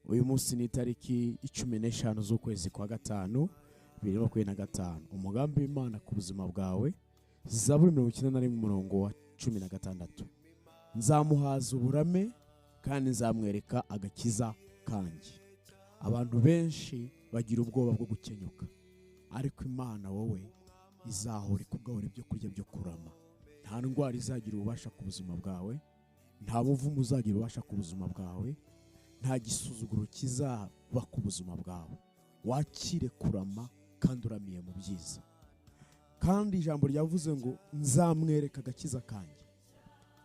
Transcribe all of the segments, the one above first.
uyu munsi ni itariki 15 z'ukwezi kwa gatanu 2025. Umugambi w'Imana ku buzima bwawe, Zaburi 91 umurongo wa 16. Nzamuhaza uburame kandi nzamwereka agakiza kanjye. Abantu benshi bagira ubwoba bwo gukenyuka, ariko Imana wowe izahora ikugabura ibyo kurya byo kurama. Nta ndwara izagira ububasha ku buzima bwawe, nta muvumo uzagira ububasha ku buzima bwawe, nta gisuzuguro kizaba ku buzima bwawe. Wakire kurama kandi uramiye mu byiza. Kandi ijambo ryavuze ngo nzamwereka agakiza kanjye.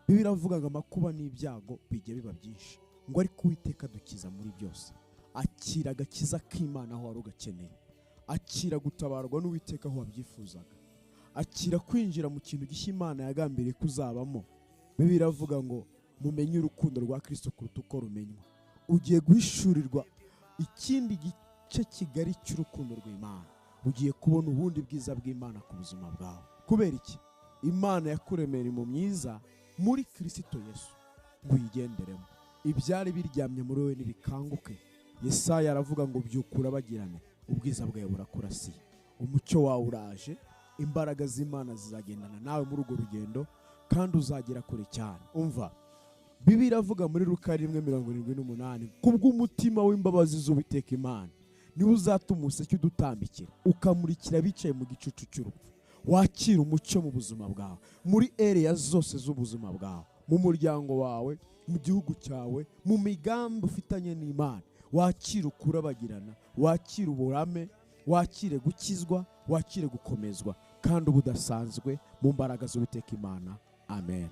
Bibiliya iravuga ngo amakuba n'ibyago bijye biba byinshi, ngo ariko Uwiteka dukiza muri byose. Akira agakiza k'Imana aho wari ugakeneye. Akira gutabarwa n'Uwiteka aho wabyifuzaga. Akira kwinjira mu kintu gishya Imana yagambiriye kuzabamo. Bibiliya iravuga ngo mumenye urukundo rwa Kristo kuruta uko rumenywa. Ugiye guhishurirwa ikindi gice kigari cy'urukundo rw'Imana. Ugiye kubona ubundi bwiza bw'Imana ku buzima bwawe. Kubera iki? Imana yakuremeye mu myiza muri Kristo Yesu ngo uyigenderemo. Ibyari biryamye muri wowe nibikanguke. Yesaya aravuga ngo byukura bagirane, ubwiza bwawe burakurasiye. Umucyo wawe uraje, imbaraga z'Imana zizagendana nawe muri urwo rugendo kandi uzagera kure cyane. Umva, Bibiliya iravuga muri Luka 1:78, kubw'umutima w'imbabazi z'Uwiteka Imana niwe uzatuma umuseke udutambikira, ukamurikira bicaye mu gicucu cy'urupfu. Wakira umucyo mu buzima bwawe, muri area zose z'ubuzima bwawe, mu muryango wawe, mu gihugu cyawe, mu migambi ufitanye n'Imana. Wakira ukurabagirana, wakira uburame, wakire gukizwa, wakire gukomezwa kandi ubudasanzwe mu mbaraga z'Uwiteka Imana. Amen.